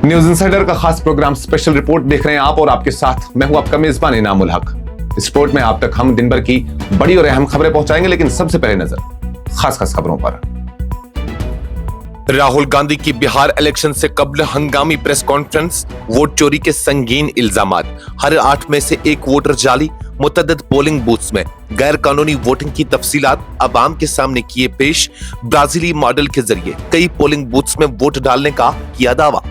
News insider का खास programme special report देख रहे हैं आप और आपके साथ मैं हूं आपका मेजबान इनामुल हक। इस रिपोर्ट में आप तक हम दिन भर की बड़ी और अहम खबरें पहुंचाएंगे, लेकिन सबसे पहले नजर खास खबरों पर। राहुल गांधी की बिहार इलेक्शन से कबल हंगामी प्रेस कॉन्फ्रेंस, वोट चोरी के संगीन इल्जामात, हर 8 में से 1 वोटर जाली, मुतअद्दिद पोलिंग बूथ्स में गैर कानूनी वोटिंग की तफसीलात अवाम के सामने किए पेश, ब्राजीली मॉडल के जरिए कई पोलिंग बूथ्स में वोट डालने का किया दावा।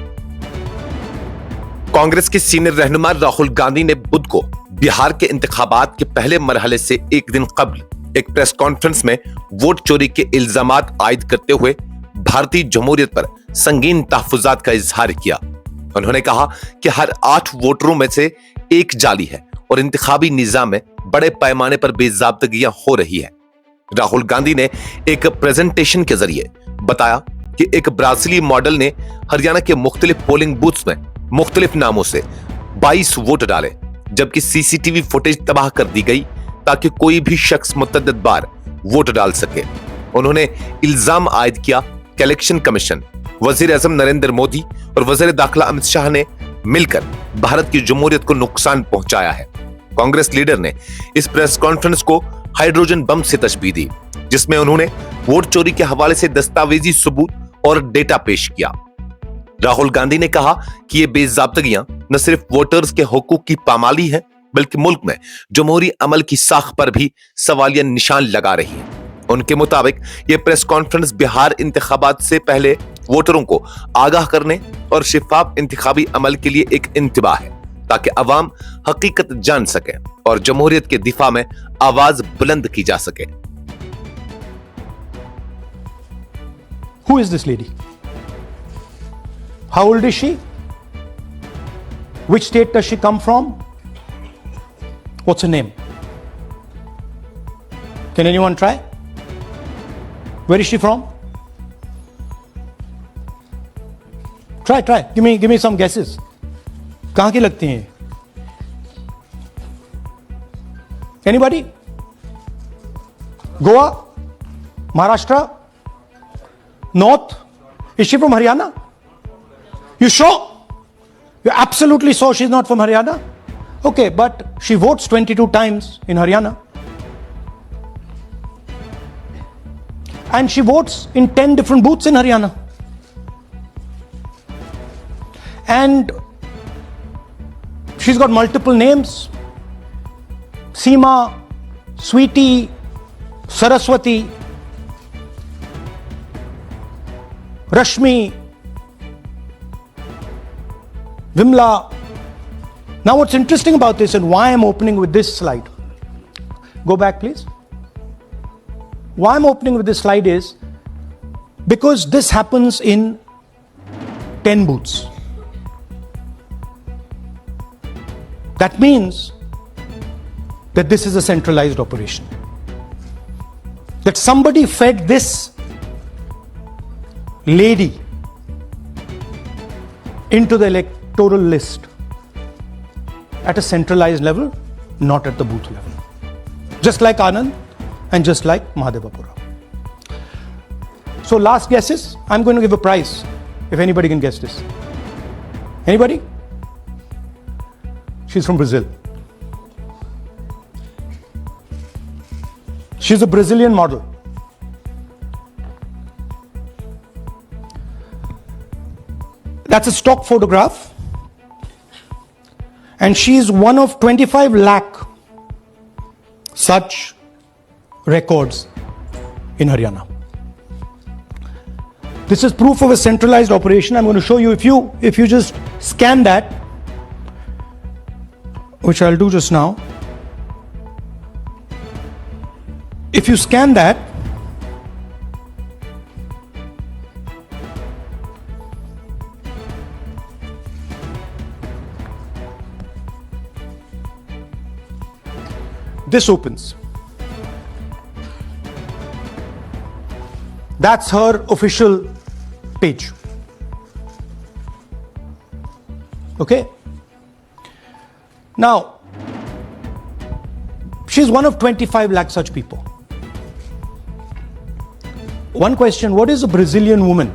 कांग्रेस के सीनियर रहनुमा राहुल गांधी ने बुध को बिहार के इंतखाबात के पहले मरहले से एक दिन कबल एक प्रेस कॉन्फ्रेंस में वोट चोरी के इल्जामात आयद करते हुए भारतीय जमहूरियत पर संगीन तहफुजात का इजहार किया। उन्होंने कहा कि हर 8 वोटरों में से 1 जाली है और इंतखाबी निजाम में बड़े पैमाने पर बेज़ाब्तगियां हो रही है। राहुल गांधी ने एक प्रेजेंटेशन के जरिए बताया कि एक ब्राजीली मॉडल ने हरियाणा के मुख्तलिफ पोलिंग बूथ्स में मुख्तलिफ नामों से 22 वोट डाले, जबकि सीसीटीवी फुटेज तबाह कर दी गई ताकि कोई भी शख्स मुतअद्दिद बार वोट डाल सके। उन्होंने इल्जाम आयद किया कि इलेक्शन कमीशन, वजीर आजम नरेंद्र मोदी और वजीर दाखिला अमित शाह ने मिलकर भारत की जमहूरियत को नुकसान पहुंचाया है। कांग्रेस लीडर ने इस प्रेस कॉन्फ्रेंस को हाइड्रोजन बम से तशबीह दी, जिसमें उन्होंने वोट चोरी के हवाले से दस्तावेजी सबूत और डेटा पेश किया। राहुल गांधी ने कहा कि ये बेज़ाब्तगियां न सिर्फ वोटर्स के हुकूक की पामाली है, बल्कि मुल्क में जमहूरी अमल की साख पर भी सवालिया निशान लगा रही है। उनके मुताबिक ये प्रेस कॉन्फ्रेंस बिहार इंतखाबात से पहले वोटरों को आगाह करने और शिफाफ इंतखाबी अमल के लिए एक इंतबाह है, ताकि अवाम हकीकत जान सके और जमहूरियत के दिफा में आवाज बुलंद की जा सके। Who is this lady? How old is she? Which state does she come from? What's her name? Can anyone try? Where is she from? Try. Give me some guesses. कहां की लगती हैं? Anybody? Goa? Maharashtra? North? Is she from Haryana? You sure? You're absolutely sure she's not from Haryana? Okay, but she votes 22 times in Haryana. And she votes in 10 different booths in Haryana. And she's got multiple names: Seema, Sweetie, Saraswati, Rashmi, Vimla. Now what's interesting about this, and why I'm opening with this slide, go back please. Why I'm opening with this slide is because this happens in 10 booths. That means that this is a centralized operation. That somebody fed this lady into the electoral list at a centralized level, not at the booth level. Just like Anand and just like Mahadevapura. So last guesses, I'm going to give a prize if anybody can guess this. Anybody? She's from Brazil. She's a Brazilian model. That's a stock photograph. And she's one of 25 lakh such records in Haryana. This is proof of a centralized operation. I'm going to show you, if you just scan that, which I'll do just now. If you scan that, this opens. That's her official page. Okay? Now, she's one of 25 lakh such people. One question, what is a Brazilian woman?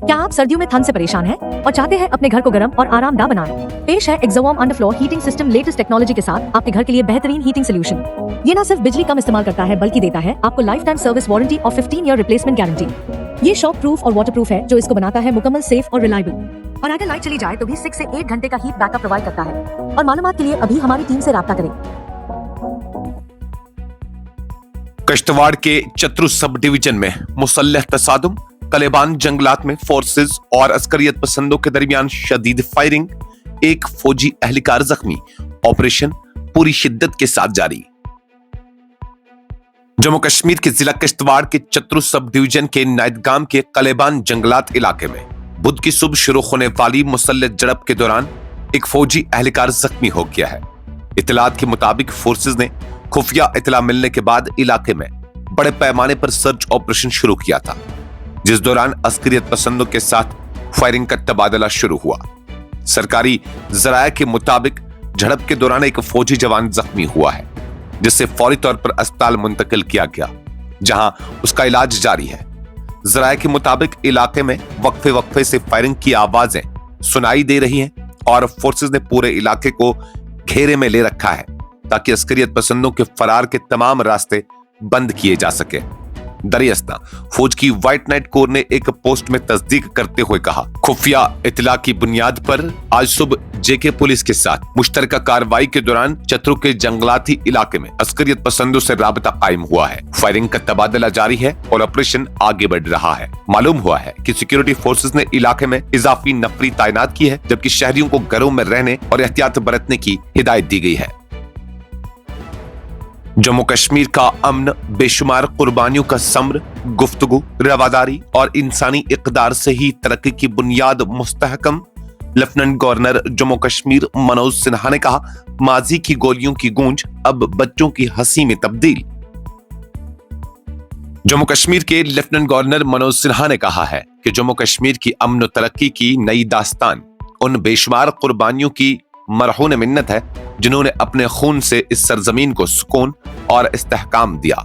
क्या आप सर्दियों में ठंड से परेशान हैं और चाहते हैं अपने घर को गर्म और आरामदाह बनाएं। पेश है एक्सोवॉर्म underfloor heating system latest technology के साथ आपके घर के लिए बेहतरीन हीटिंग सोल्यूशन। ये न सिर्फ बिजली कम इस्तेमाल करता है बल्कि देता है आपको लाइफ टाइम सर्विस वारंटी और 15 ईयर रिप्लेसमेंट गारंटी। ये शॉक प्रूफ और वाटर प्रूफ है जो इसको बनाता है मुकम्मल सेफ और रिलायबल। और अगर लाइट चली जाए तो भी 6 से 8 घंटे का हीट बैकअप प्रोवाइड करता है। और मालूमात के लिए अभी हमारी टीम से राब्ता करें। किश्तवाड़ के चतरू सब डिवीजन में मुसल्लह तसादुम, कलेबान जंगलात में फोर्सेस और अस्करियत पसंदों के दरमियान शदीद फायरिंग, एक फौजी एहलकार जख्मी, ऑपरेशन पूरी शिद्दत के साथ जारी। जम्मू कश्मीर के जिला किश्तवाड़ के चतरू सब डिवीजन के नायदगाम के कलेबान जंगलात इलाके में बुध की सुबह शुरू होने वाली मुसल्लह झड़प के दौरान एक फौजी एहलकार जख्मी हो गया है। इतलात के मुताबिक फोर्सेस ने खुफिया इतला मिलने के बाद इलाके में बड़े पैमाने पर सर्च ऑपरेशन शुरू किया था, जिस दौरान अस्करियत पसंदों के साथ फायरिंग का तबादला शुरू हुआ। सरकारी जराये के मुताबिक झड़प के दौरान एक फौजी जवान जख्मी हुआ है, जिसे फौरी तौर पर अस्पताल मुंतकिल किया गया, जहां उसका इलाज जारी है। जराये के मुताबिक इलाके में वक्फे वक्फे से फायरिंग की आवाजें सुनाई दे रही हैं और फोर्सेस ने पूरे इलाके को घेरे में ले रखा है ताकि अस्करियत पसंदों के फरार के तमाम रास्ते बंद किए जा सके। दरियास्ता फौज की व्हाइट नाइट कोर ने एक पोस्ट में तस्दीक करते हुए कहा, खुफिया इतला की बुनियाद पर आज सुबह जेके पुलिस के साथ मुश्तरका कार्रवाई के दौरान चतरू के जंगलाती इलाके में अस्करियत पसंदों से राबता कायम हुआ है। फायरिंग का तबादला जारी है और ऑपरेशन आगे बढ़ रहा है। मालूम हुआ है कि सिक्योरिटी फोर्सेस ने इलाके में इजाफी नफरी तैनात की है, जबकि शहरियों को घरों में रहने और एहतियात बरतने की हिदायत दी गई है। जम्मू कश्मीर का अमन बेशुमार कुर्बानियों का समर, गुफ्तगू, रवादारी और इंसानी इक़दार से ही तरक्की की बुनियाद मुस्तहकम। लेफ्टिनेंट गवर्नर जम्मू कश्मीर मनोज सिन्हा ने कहा, माजी की गोलियों की गूंज अब बच्चों की हंसी में तब्दील। जम्मू कश्मीर के लेफ्टिनेंट गवर्नर मनोज सिन्हा ने कहा है कि जम्मू कश्मीर की अमन और तरक्की की नई दास्तान उन बेशुमार कुर्बानियों की मरहून मिन्नत है जिन्होंने अपने खून से इस सरजमीन को सुकून और इस्तेहकाम दिया,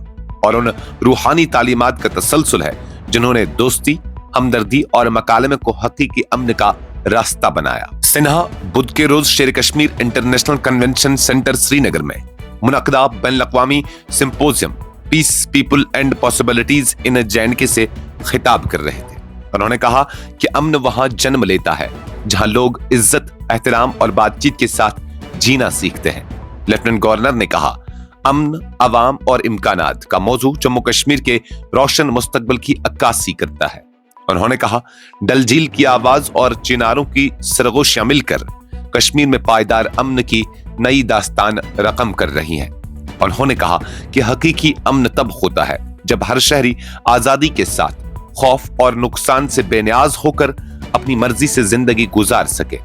और उन रूहानी तालीमात का तसलसल है जिन्होंने दोस्ती, हमदर्दी और मकालमे को हकीकी अमन का रास्ता बनाया। सिन्हा बुध के रोज Sher Kashmir international convention centre Srinagar में मुनक्कदा बैनुल-अक़वामी symposium peace, people and possibilities in J&K से खिताब कर रहे थे। उन्होंने कहा कि अमन वहां जन्म लेता है जहां लोग इज्जत, एहतराम और बातचीत के साथ जीना सीखते हैं। लेफ्टिनेंट गवर्नर ने कहा, अमन, अवाम और इम्कानात का मौजू जम्मू कश्मीर के रोशन मुस्तकबिल की अक्कासी करता है। उन्होंने कहा, डल झील की आवाज और चिनारों की सरगोशियां मिलकर कश्मीर में पायदार अमन की नई दास्तान रकम कर रही हैं। उन्होंने कहा कि हकीकी अमन तब होता है जब हर शहरी आजादी के साथ खौफ और नुकसान से बेनियाज होकर अपनी मर्जी से जिंदगी गुजार सके।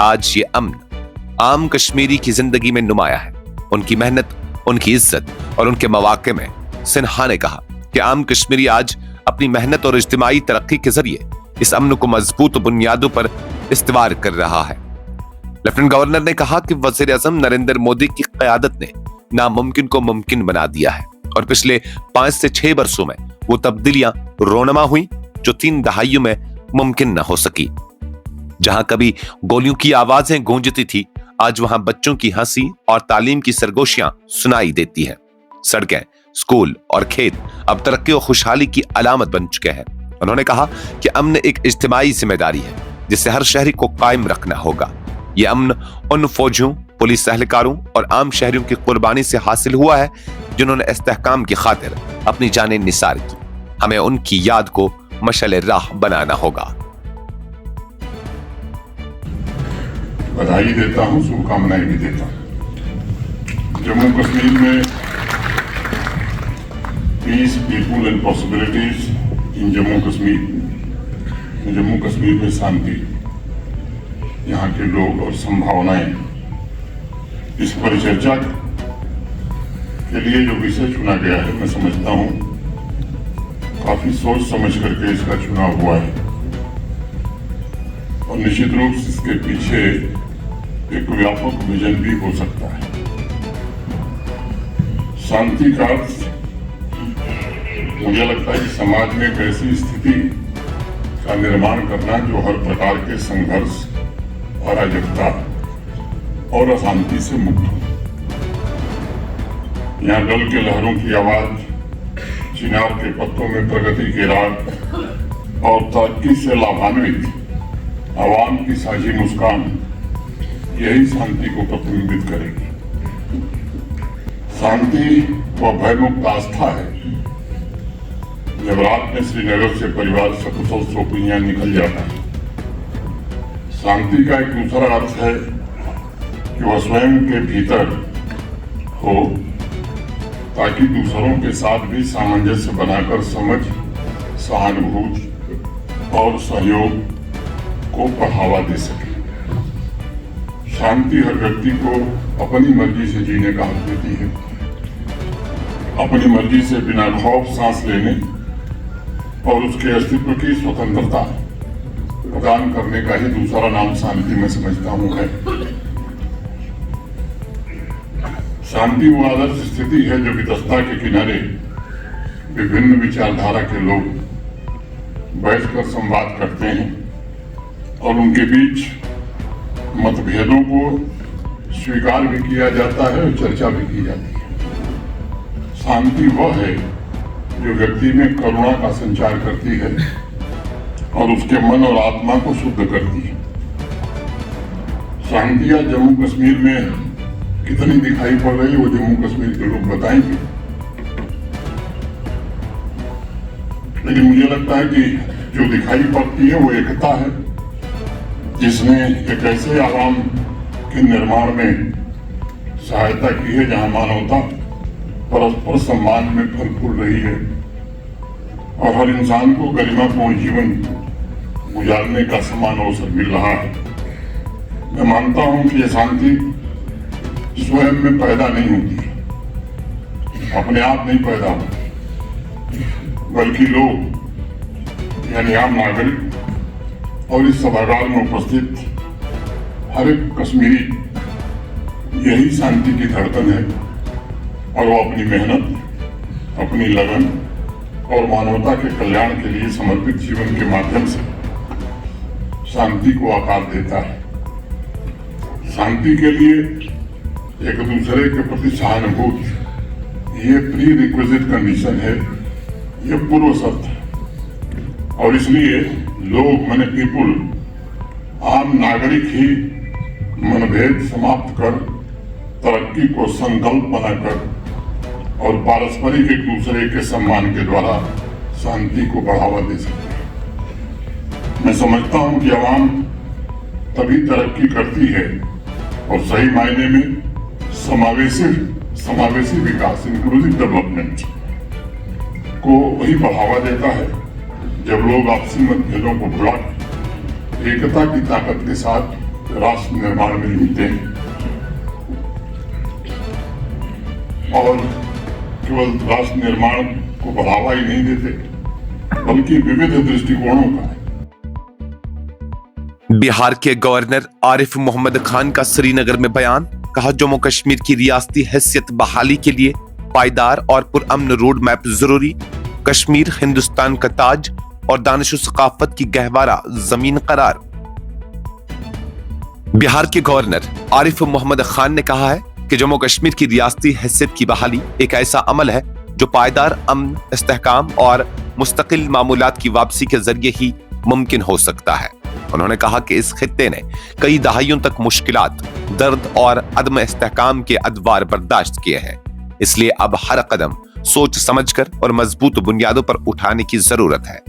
आज ये अमन आम कश्मीरी की जिंदगी में नुमाया है, उनकी मेहनत, उनकी इज्जत और उनके मौके में। सिन्हा ने कहा कि आम कश्मीरी आज अपनी मेहनत और इज्तिमाई तरक्की के जरिए इस अमन को मजबूत बुनियादों पर इस्तेवार कर रहा है। लेफ्टिनेंट गवर्नर ने कहा कि वजीर आजम नरेंद्र मोदी की क़यादत ने नामुमकिन को मुमकिन बना दिया है और पिछले 5 से 6 वर्षों में वो तब्दीलियां रोनमा हुई जो 3 दहाइयों में मुमकिन न हो सकी। जहां कभी गोलियों की आवाजें गूंजती थी, आज वहां बच्चों की हंसी और तालीम की सरगोशियां सुनाई देती हैं। सड़कें, स्कूल और खेत अब तरक्की और खुशहाली की अलामत बन चुके हैं। उन्होंने कहा कि अमन एक इज्तिमाई जिम्मेदारी है जिसे हर शहरी को कायम रखना होगा। ये अमन उन फौजियों, पुलिस एहलकारों और आम शहरियों की कुर्बानी से हासिल हुआ है जिन्होंने इस्तेहकाम की खातिर अपनी जानें निसार की। हमें उनकी याद को मशाल राह बनाना होगा। बधाई देता हूं, शुभकामनाएं भी देता हूं। जम्मू कश्मीर में peace, people and possibilities in Jammu Kashmir में शांति, यहाँ के लोग और संभावनाएं, इस परिचर्चा के लिए जो विषय चुना गया है, मैं समझता हूं काफी सोच समझ करके इसका चुनाव हुआ है और निश्चित रूप से इसके पीछे एक व्यापक विजन भी हो सकता है। शांति का अर्थ मुझे लगता है कि समाज में एक ऐसी स्थिति का निर्माण करना जो हर प्रकार के संघर्ष, अराजकता और अशांति से मुक्त हो। यहाँ डल के लहरों की आवाज, चिनार के पत्तों में प्रगति के राग और तरक्की से लाभान्वित आवाम की साझी मुस्कान यही शांति को प्रतिबिंबित करेगी। शांति व भयमुक्त आस्था है। जब रात में श्रीनगर से परिवार सकुशल सोपियां निकल जाता है। शांति का एक दूसरा अर्थ है कि वह स्वयं के भीतर हो, ताकि दूसरों के साथ भी सामंजस्य बनाकर समझ, सहानुभूति और सहयोग को बढ़ावा दे सके। शांति हर व्यक्ति को अपनी मर्जी से जीने का हक देती है। अपनी मर्जी से बिना खौफ सांस लेने और उसके अस्तित्व की स्वतंत्रता प्रदान करने का ही दूसरा नाम शांति में समझता हूं है। शांति वो आदर्श स्थिति है जो वितस्ता के किनारे विभिन्न विचारधारा के लोग बैठकर संवाद करते हैं और उनके बीच मतभेदों को स्वीकार भी किया जाता है और चर्चा भी की जाती है। शांति वह है जो व्यक्ति में करुणा का संचार करती है और उसके मन और आत्मा को शुद्ध करती है। शांतियां जम्मू कश्मीर में कितनी दिखाई पड़ रही है वो जम्मू कश्मीर के लोग बताएंगे, लेकिन मुझे लगता है कि जो दिखाई पड़ती है वो एकता है, जिसने एक ऐसे आवाम के निर्माण में सहायता की है जहां मानवता परस्पर सम्मान में फल फूल रही है और हर इंसान को गरिमापूर्ण जीवन गुजारने का समान अवसर मिल रहा है। मैं मानता हूं कि यह शांति स्वयं में पैदा नहीं होती, अपने आप नहीं पैदा होती, बल्कि लोग यानी आम नागरिक और इस सभागार में उपस्थित हर एक कश्मीरी यही शांति की धड़कन है और वो अपनी मेहनत, अपनी लगन और मानवता के कल्याण के लिए समर्पित जीवन के माध्यम से शांति को आकार देता है। शांति के लिए एक दूसरे के प्रति सहानुभूति ये प्री रिक्विजिट कंडीशन है, ये पूर्व शर्त है और इसलिए लोग माने पीपुल, आम नागरिक ही मनभेद समाप्त कर तरक्की को संकल्प बनाकर और पारस्परिक एक दूसरे के सम्मान के द्वारा शांति को बढ़ावा दे सकते हैं। मैं समझता हूं कि आवाम तभी तरक्की करती है और सही मायने में समावेशी विकास, इंक्लूसिव डेवलपमेंट को वही बढ़ावा देता है जब लोग आपसी मतभेदों को भुलाकर एकता की ताकत के साथ राष्ट्र निर्माण में जुटते हैं और केवल राष्ट्र निर्माण को बढ़ावा ही नहीं देते बल्कि विविध दृष्टिकोणों का। बिहार के गवर्नर आरिफ मोहम्मद खान का श्रीनगर में बयान, कहा जम्मू कश्मीर की रियासती हैसियत बहाली के लिए पायदार और पुरअमन रोड मैप जरूरी। कश्मीर हिंदुस्तान का ताज और दानिश सकाफत की गहवारा जमीन करार। बिहार के गवर्नर आरिफ मोहम्मद खान ने कहा है कि जम्मू कश्मीर की रियासती हैसियत की बहाली एक ऐसा अमल है जो पायदार अमन, इस्तेहकाम और मुस्तकिल मामूलात की वापसी के जरिए ही मुमकिन हो सकता है। उन्होंने कहा कि इस खित्ते ने कई दहाइयों तक मुश्किलात, दर्द और अदम इस्तेहकाम के अदवार बर्दाश्त किए हैं, इसलिए अब हर कदम सोच समझकर और मजबूत बुनियादों पर उठाने की जरूरत है।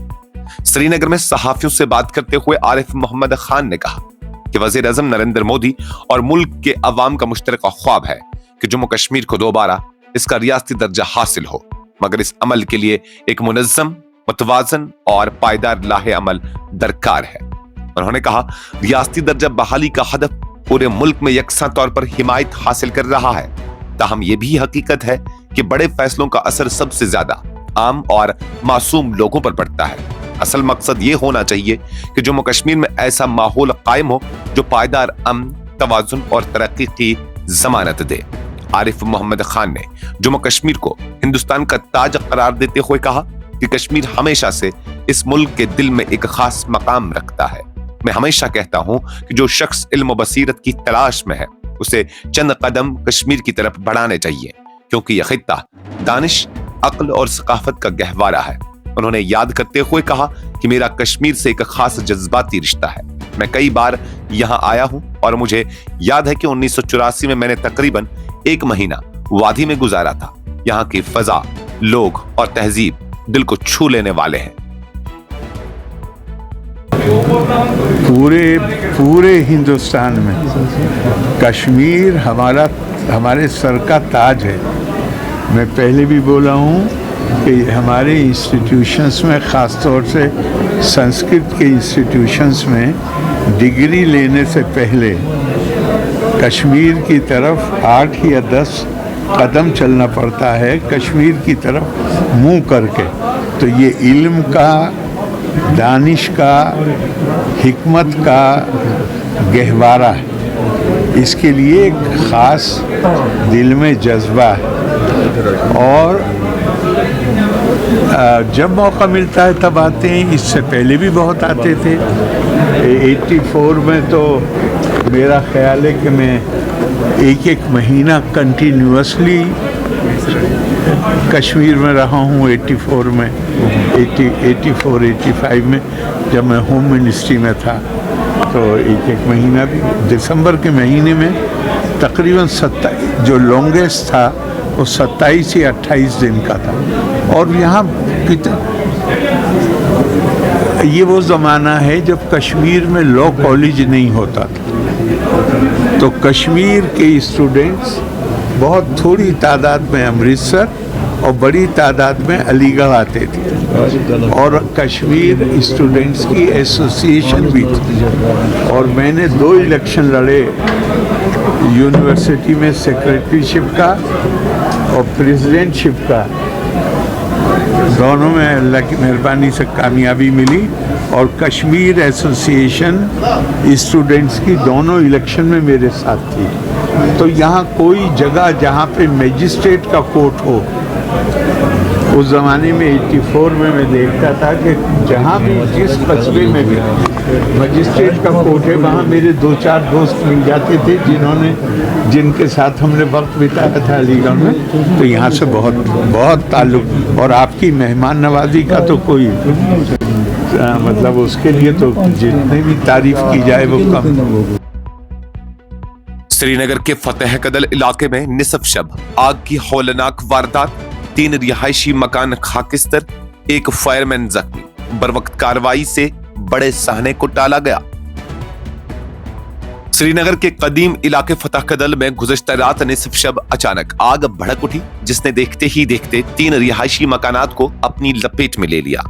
श्रीनगर में सहाफियों से बात करते हुए आरिफ मोहम्मद खान ने कहा कि वजीर आजम नरेंद्र मोदी और मुल्क के अवाम का मुश्तरका ख्वाब है कि जम्मू कश्मीर को दोबारा इसका रियासती दर्जा हासिल हो, मगर इस अमल के लिए एक मुनज़्ज़म, मुतवाज़न और पायदार लाहे अमल दरकार है। उन्होंने कहा रियासती दर्जा बहाली का हदफ पूरे मुल्क में यकसा तौर पर हिमायत हासिल कर रहा है, ताहम यह भी हकीकत है कि बड़े फैसलों का असर सबसे ज्यादा आम और मासूम लोगों पर पड़ता है। असल मकसद ये होना चाहिए कि जम्मू कश्मीर में ऐसा माहौल कायम हो जो पायदार अमन, तवाज़ुन और तरक्की की जमानत दे। आरिफ मोहम्मद खान ने जम्मू कश्मीर को हिंदुस्तान का ताज करार देते हुए कहा कि कश्मीर हमेशा से इस मुल्क के दिल में एक खास मकाम रखता है। मैं हमेशा कहता हूं कि जो शख्स इल्म बसीरत की तलाश में है उसे चंद कदम कश्मीर की तरफ बढ़ाने चाहिए, क्योंकि यह खित्ता दानिश, अक्ल और सकाफत का गहवारा है। उन्होंने याद करते हुए कहा कि मेरा कश्मीर से एक खास जज्बाती रिश्ता है। मैं कई बार यहां आया हूं और मुझे याद है कि 1984 में मैंने तकरीबन 1 महीना वादी में गुजारा था। यहाँ की फजा, लोग और तहजीब दिल को छू लेने वाले हैं। पूरे हिंदुस्तान में कश्मीर हमारे सर का ताज है। मैं पहले भी बोला हूँ कि हमारे इंस्टीट्यूशंस में, ख़ास तौर से संस्कृत के इंस्टीट्यूशंस में डिग्री लेने से पहले कश्मीर की तरफ 8 या 10 कदम चलना पड़ता है, कश्मीर की तरफ मुंह करके। तो ये इल्म का, दानिश का, हिकमत का गहवारा है। इसके लिए एक ख़ास दिल में जज्बा है और जब मौका मिलता है तब आते हैं। इससे पहले भी बहुत आते थे। 84 में तो मेरा ख्याल है कि मैं एक महीना कंटिन्यूअसली कश्मीर में रहा हूँ। 84 में, 85 में जब मैं होम मिनिस्ट्री में था तो एक महीना भी, दिसंबर के महीने में तकरीबन 27, जो लॉन्गेस्ट था वो 27 या 28 दिन का था। और यहाँ ये वो ज़माना है जब कश्मीर में लॉ कॉलेज नहीं होता था, तो कश्मीर के स्टूडेंट्स बहुत थोड़ी तादाद में अमृतसर और बड़ी तादाद में अलीगढ़ आते थे और कश्मीर स्टूडेंट्स की एसोसिएशन भी थी। और मैंने 2 इलेक्शन लड़े यूनिवर्सिटी में, सेक्रेटरीशिप का और प्रेसिडेंटशिप का। दोनों में अल्लाह की मेहरबानी से कामयाबी मिली और कश्मीर एसोसिएशन स्टूडेंट्स की दोनों इलेक्शन में मेरे साथ थी। तो यहाँ कोई जगह जहाँ पे मजिस्ट्रेट का कोर्ट हो, उस ज़माने में 84 में मैं देखता था कि जहाँ भी, जिस कस्बे में भी मजिस्ट्रेट का कोर्ट है, वहाँ मेरे 2-4 दोस्त मिल जाते थे जिनके साथ हमने वक्त बिताया था अलीगढ़ में। तो यहाँ से बहुत ताल्लुक़। और आपकी मेहमान नवाजी का तो कोई मतलब उसके लिए तो जितनी भी तारीफ की जाए वो कम। श्रीनगर के फतेह कदल इलाके में निसफ शब आग की हौलनाक वारदात, 3 रिहायशी मकान खाकिस्तर, 1 फायरमैन जख्मी। बरवक्त कार्रवाई से बड़े सहने को टाला गया। श्रीनगर के कदीम इलाके फतेह कदल में गुज़श्ता रात निसफ शब अचानक आग भड़क उठी, जिसने देखते ही देखते 3 रिहायशी मकानात को अपनी लपेट में ले लिया।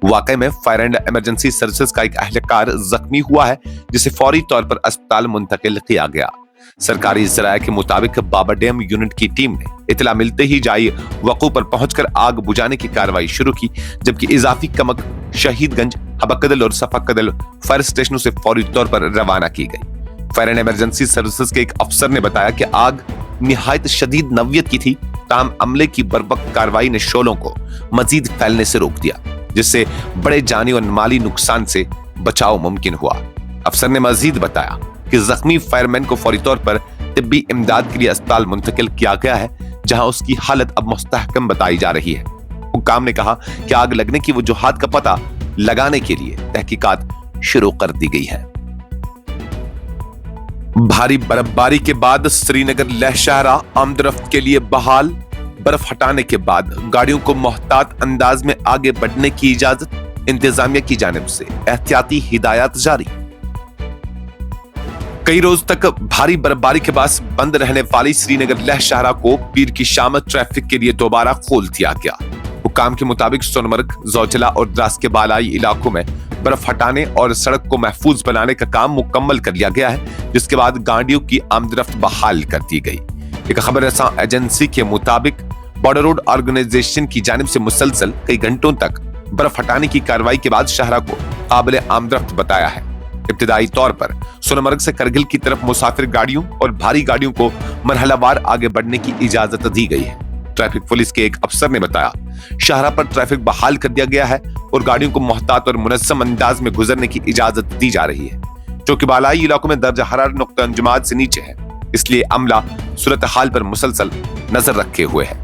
वाकई में फायर एंड इमरजेंसी सर्विसेज का एक अहलकार जख्मी हुआ है, जिसे फौरी तौर पर अस्पताल मुंतकिल किया गया। सरकारी जराये के मुताबिक बाबा डैम यूनिट की टीम ने इतला मिलते ही जाई वकू पर पहुंचकर आग बुझाने की कार्रवाई शुरू की, जबकि इजाफी कमक शहीदगंज, हबकदल और सफकदल फायर स्टेशनों से फौरी तौर पर रवाना की गई। फायर एंड इमरजेंसी सर्विसेज के एक अफसर ने बताया कि आग निहायत शदीद नौयत की थी, ताहम अमले की बरवक्त कार्रवाई ने शोलों को मजीद फैलने से रोक दिया, जिससे बड़े जानी और माली नुकसान से बचाव मुमकिन हुआ। अफसर ने मजीद बताया कि जख्मी फायरमैन को फौरी तौर पर तिब्बी इमदाद के लिए अस्पताल मुंतकिल किया गया है, जहां उसकी हालत अब मुस्तहकम बताई जा रही है। हुक्काम ने कहा कि आग लगने की वजूहात का पता लगाने के लिए तहकीकात शुरू कर दी गई है। भारी बर्फबारी के बाद श्रीनगर लहशहरा आमदरफ्त के लिए बहाल। बर्फ हटाने के बाद गाड़ियों को मोहतात अंदाज में आगे बढ़ने की इजाजत, इंतजामिया की जानिब से एहतियाती हिदायत जारी। कई रोज तक भारी बर्फबारी के बाद बंद रहने वाली श्रीनगर लहशहरा को पीर की शाम ट्रैफिक के लिए दोबारा खोल दिया गया। हुक्काम के मुताबिक सोनमर्ग, जोजिला और द्रास के बालाई इलाकों में बर्फ हटाने और सड़क को महफूज बनाने का काम मुकम्मल कर लिया गया है, जिसके बाद गाड़ियों की आमदरफ्त बहाल कर दी गई। एक खबर रसा एजेंसी के मुताबिक बॉर्डर रोड ऑर्गेनाइजेशन की जानिब से मुसलसल कई घंटों तक बर्फ हटाने की कार्रवाई के बाद शहरा को काबिल आमदरफ्त बताया है। इब्तिदाई तौर पर सोनमर्ग से करगिल की तरफ मुसाफिर गाड़ियों और भारी गाड़ियों को मरहलावार आगे बढ़ने की इजाजत दी गई है। ट्रैफिक पुलिस के एक अफसर ने बताया, शाहरा पर ट्रैफिक बहाल कर दिया गया है और गाड़ियों को मुहतात और मुनज़्ज़म अंदाज में गुजरने की इजाजत दी जा रही है, जो कि बालाई इलाकों में दर्जा हरारत नुक्ता अंजुमात से नीचे है। इसलिए अमला सूरत हाल पर मुसलसल नजर रखे हुए है।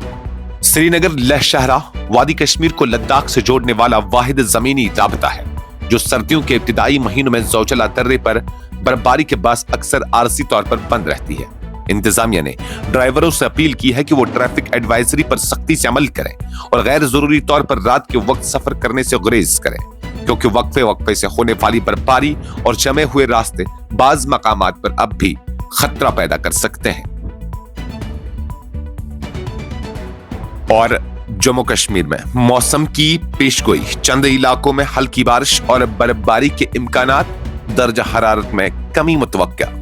श्रीनगर लेह शाहरा वादी कश्मीर को लद्दाख से जोड़ने वाला वाहिद जमीनी राबता है, जो सर्दियों के इब्तिदाई महीनों में ज़ौजला दर्रे पर बर्फबारी के बाद अक्सर आरजी तौर पर बंद रहती है। इंतजामिया ने ड्राइवरों से अपील की है कि वो ट्रैफिक एडवाइजरी पर सख्ती से अमल करें और गैर जरूरी तौर पर रात के वक्त सफर करने से गुरेज करें, क्योंकि वक्फे वक्फे से होने वाली बर्फबारी और जमे हुए रास्ते बाज मकामात पर अब भी खतरा पैदा कर सकते हैं। और जम्मू कश्मीर में मौसम की पेशगोई, चंद इलाकों में हल्की बारिश और बर्फबारी के इम्कानात, दर्जा हरारत में कमी मुतवक्का।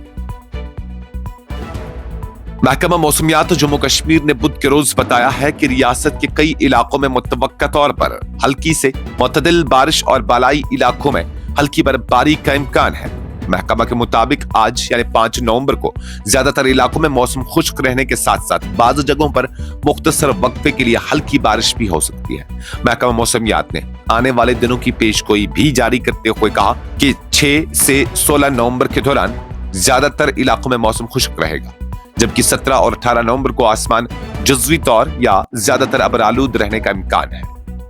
महकमा मौसमियात जम्मू कश्मीर ने बुध के रोज बताया है कि रियासत के कई इलाकों में मुतवक्का तौर पर हल्की से मुतदिल बारिश और बालाई इलाकों में हल्की बर्फबारी का इम्कान है। महकमा के मुताबिक आज यानी 5 नवंबर को ज्यादातर इलाकों में मौसम खुश्क रहने के साथ साथ बाज़ जगहों पर मुख्तसर वक्फे के लिए हल्की बारिश भी हो सकती है। महकमा मौसमियात ने आने वाले दिनों की पेशगोई भी जारी करते हुए कहा कि 6 से 16 नवंबर के दौरान ज्यादातर इलाकों में मौसम खुश्क रहेगा, जबकि 17 और 18 नवंबर को आसमान जुज़वी तौर या ज्यादातर अबरालूद रहने का इम्कान है।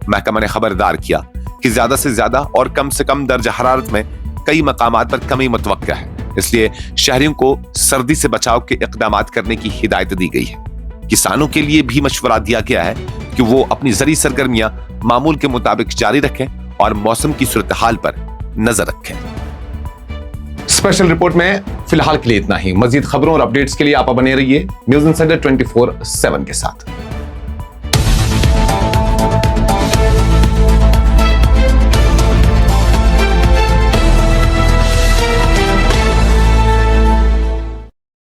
महकमा ने खबरदार किया कि ज्यादा से ज्यादा और कम से कम दर्जा हरारत में कई मकामात पर कमी मुतवक्का है, इसलिए शहरियों को सर्दी से बचाव के इक़दामात करने की हिदायत दी गई है। किसानों के लिए भी मशवरा दिया गया है कि वो अपनी ज़री सरगर्मियां मामूल के मुताबिक जारी रखें और मौसम की सूरत हाल पर नजर रखें। स्पेशल रिपोर्ट में फिलहाल के लिए इतना ही। मजीद खबरों और अपडेट्स के लिए आप बने रहिए न्यूज़ इंसाइडर 24/7 के साथ।